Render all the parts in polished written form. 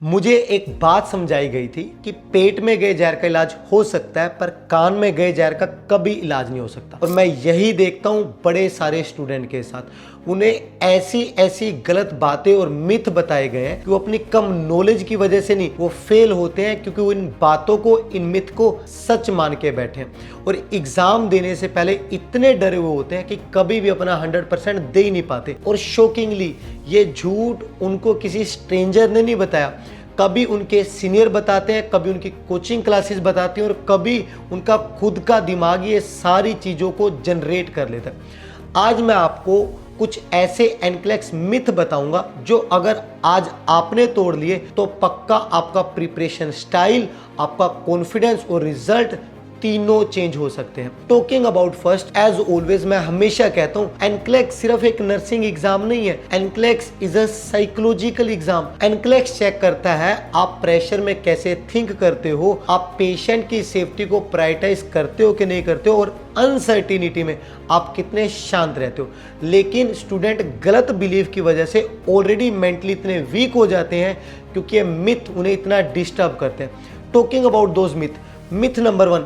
मुझे एक बात समझाई गई थी कि पेट में गए जहर का इलाज हो सकता है पर कान में गए जहर का कभी इलाज नहीं हो सकता। और मैं यही देखता हूँ बड़े सारे स्टूडेंट के साथ, उन्हें ऐसी ऐसी गलत बातें और मिथ बताए गए हैं कि वो अपनी कम नॉलेज की वजह से नहीं, वो फेल होते हैं क्योंकि वो इन बातों को, इन मिथ को सच मान के बैठे हैं और एग्जाम देने से पहले इतने डरे हुए होते हैं कि कभी भी अपना 100% दे ही नहीं पाते। और शॉकिंगली ये झूठ उनको किसी स्ट्रेंजर ने नहीं बताया, कभी उनके सीनियर बताते हैं, कभी उनकी कोचिंग क्लासेस बताती हैं और कभी उनका खुद का दिमाग ये सारी चीज़ों को जनरेट कर लेता है। आज मैं आपको कुछ ऐसे एनक्लेक्स मिथ बताऊंगा जो अगर आज आपने तोड़ लिए तो पक्का आपका प्रिपरेशन स्टाइल, आपका कॉन्फिडेंस और रिजल्ट तीनों चेंज हो सकते हैं। Talking about first, as always मैं हमेशा कहता हूँ एनक्लेक्स सिर्फ एक नर्सिंग एग्जाम नहीं है, NCLEX is a psychological exam. NCLEX check करता है आप प्रेशर में कैसे थिंक करते हो, आप पेशेंट की सेफ्टी को प्रायोरिटाइज करते हो कि नहीं करते हो और अनसर्टिनिटी में आप कितने शांत रहते हो। लेकिन स्टूडेंट गलत बिलीफ की वजह से ऑलरेडी मेंटली इतने वीक हो जाते हैं क्योंकि ये मिथ उन्हें इतना डिस्टर्ब करते हैं। Talking about those myth, myth number 1,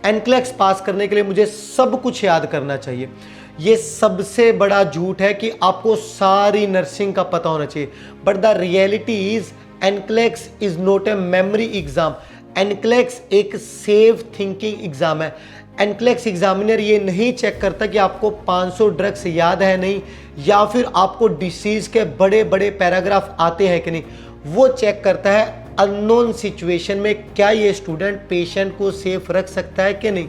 NCLEX pass करने के लिए मुझे सब कुछ याद करना चाहिए। ये सबसे बड़ा झूठ है कि आपको सारी नर्सिंग का पता होना चाहिए, but the reality is NCLEX is not a memory exam. NCLEX एक सेफ थिंकिंग एग्जाम है। एनक्लेक्स एग्जामिनर ये नहीं चेक करता कि आपको 500 ड्रग्स याद है नहीं, या फिर आपको डिसीज के बड़े बड़े पैराग्राफ आते हैं कि नहीं। वो चेक करता है अननोन सिचुएशन में क्या ये स्टूडेंट पेशेंट को सेफ रख सकता है कि नहीं।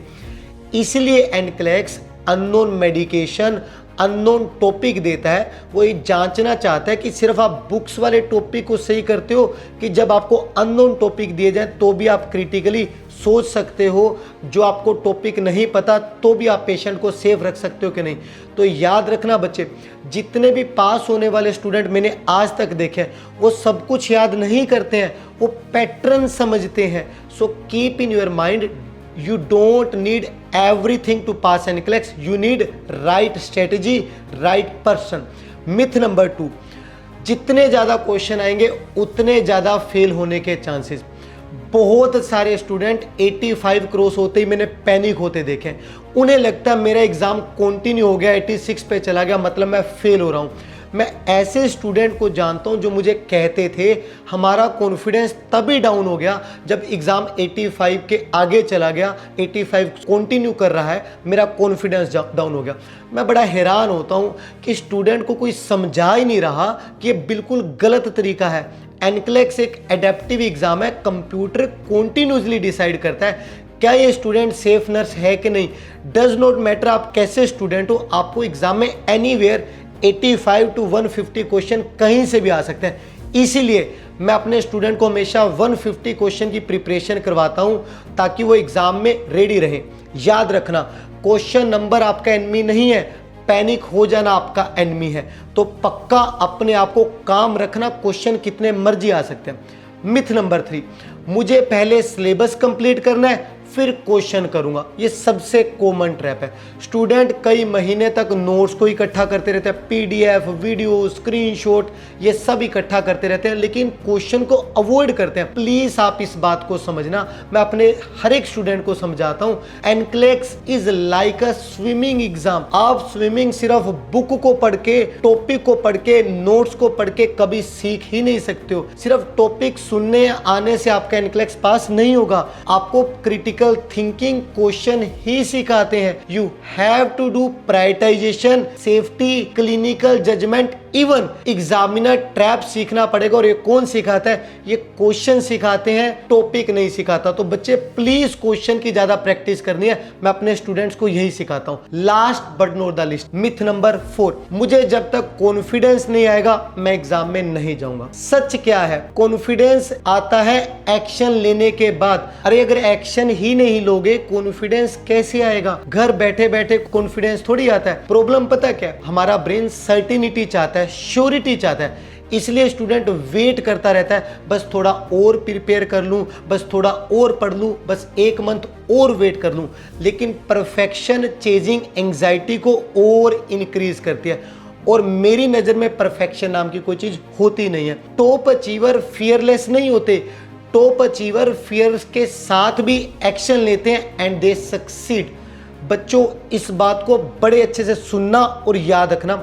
इसलिए NCLEX unknown medication, unknown topic देता है। वो ये जांचना चाहता है कि सिर्फ आप बुक्स वाले टॉपिक को सही करते हो कि जब आपको अननोन टॉपिक दिए जाए तो भी आप क्रिटिकली सोच सकते हो, जो आपको टॉपिक नहीं पता तो भी आप पेशेंट को सेफ रख सकते हो कि नहीं। तो याद रखना बच्चे, जितने भी पास होने वाले स्टूडेंट मैंने आज तक देखे वो सब कुछ याद नहीं करते हैं, वो पैटर्न समझते हैं। So keep in your mind, you don't need everything to pass NCLEX, you need right strategy, right person. Myth number 2, जितने ज़्यादा क्वेश्चन आएंगे उतने ज़्यादा फेल होने के चांसेस। बहुत सारे स्टूडेंट 85 क्रॉस होते ही मैंने पैनिक होते देखे। उन्हें लगता है मेरा एग्ज़ाम कंटिन्यू हो गया, 86 पे चला गया, मतलब मैं फेल हो रहा हूँ। मैं ऐसे स्टूडेंट को जानता हूं जो मुझे कहते थे हमारा कॉन्फिडेंस तभी डाउन हो गया जब एग्जाम 85 के आगे चला गया, 85 कंटिन्यू कर रहा है, मेरा कॉन्फिडेंस डाउन हो गया। मैं बड़ा हैरान होता हूं कि स्टूडेंट को कोई समझा ही नहीं रहा कि ये बिल्कुल गलत तरीका है। एनक्लेक्स एक एडेप्टिव एग्जाम है, कंप्यूटर कॉन्टिन्यूसली डिसाइड करता है क्या ये स्टूडेंट सेफ नर्स है कि नहीं। डज नॉट मैटर आप कैसे स्टूडेंट हो, आपको एग्जाम में एनीवेयर 85 to 150 क्वेश्चन कहीं से भी आ सकते हैं। इसीलिए मैं अपने स्टूडेंट को हमेशा 150 क्वेश्चन की प्रिपरेशन करवाता हूं ताकि वो एग्जाम में रेडी रहे। याद रखना, क्वेश्चन नंबर आपका एनिमी नहीं है, पैनिक हो जाना आपका एनिमी है। तो पक्का अपने आप को काम रखना, क्वेश्चन कितने मर्जी आ सकते हैं। मिथ नंबर 3, मुझे पहले सिलेबस कंप्लीट करना है फिर क्वेश्चन करूंगा। ये सबसे कॉमन ट्रैप है। स्टूडेंट कई महीने तक नोट्स को इकट्ठा करते रहते हैं, पीडीएफ, वीडियो, स्क्रीनशॉट, ये सब इकट्ठा करते रहते हैं लेकिन क्वेश्चन को अवॉइड करते हैं। प्लीज आप इस बात को समझना, मैं अपने हर एक स्टूडेंट को समझाता हूं, NCLEX is like a swimming exam. आप स्विमिंग सिर्फ बुक को पढ़ के, टॉपिक को पढ़ के, नोट्स को पढ़ के कभी सीख ही नहीं सकते हो। सिर्फ टॉपिक सुनने आने से आपका एनक्लेक्स पास नहीं होगा। आपको क्रिटिकल थिंकिंग क्वेश्चन ही सिखाते हैं। You have to do prioritisation, safety, clinical judgement, even examiner trap सीखना पड़ेगा। और ये कौन सिखाता है? ये क्वेश्चन सिखाते हैं, टॉपिक नहीं सिखाता। तो बच्चे प्लीज क्वेश्चन की ज्यादा प्रैक्टिस करनी है, मैं अपने स्टूडेंट्स को यही सिखाता हूं। Last but not the list, myth number 4, मुझे जब तक कॉन्फिडेंस नहीं आएगा मैं एग्जाम में नहीं जाऊंगा। सच क्या है? कॉन्फिडेंस आता है एक्शन लेने के बाद। अरे अगर एक्शन ही नहीं लोगे कॉन्फिडेंस कैसे आएगा? घर बैठे बैठे कॉन्फिडेंस थोड़ी आता है। प्रॉब्लम पता क्या है? हमारा ब्रेन सर्टिनिटी चाहता है, श्योरिटी चाहता है, इसलिए स्टूडेंट वेट करता रहता है, बस थोड़ा और प्रिपेयर कर लूं, बस थोड़ा और पढ़ लूं, बस 1 मंथ और वेट कर लूं। लेकिन परफेक्शन चेजिंग एंजाइटी को और इंक्रीज करती है। और मेरी नज़र में परफेक्शन नाम की कोई चीज़ होती नहीं है। टॉप अचीवर फियरलेस नहीं होते, टॉप अचीवर फियर्स के साथ भी एक्शन लेते हैं एंड दे सक्सीड। बच्चों, इस बात को बड़े अच्छे से सुनना और याद रखना।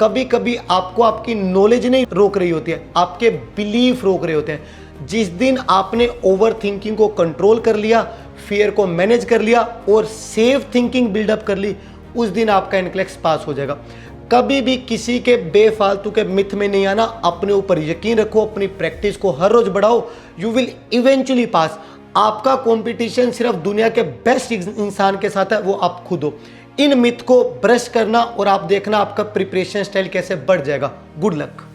कभी कभी आपको आपकी नॉलेज नहीं रोक रही होती है, आपके बिलीफ रोक रहे होते हैं। जिस दिन आपने ओवर थिंकिंग को कंट्रोल कर लिया, फियर को मैनेज कर लिया और सेफ थिंकिंग बिल्डअप कर ली, उस दिन आपका इनक्लेक्स पास हो जाएगा। कभी भी किसी के बेफालतू के मिथ में नहीं आना, अपने ऊपर यकीन रखो, अपनी प्रैक्टिस को हर रोज बढ़ाओ, यू विल इवेंचुअली पास। आपका कंपटीशन सिर्फ दुनिया के बेस्ट इंसान के साथ है, वो आप खुद हो। इन मिथ को ब्रश करना और आप देखना आपका प्रिपरेशन स्टाइल कैसे बढ़ जाएगा। Good luck.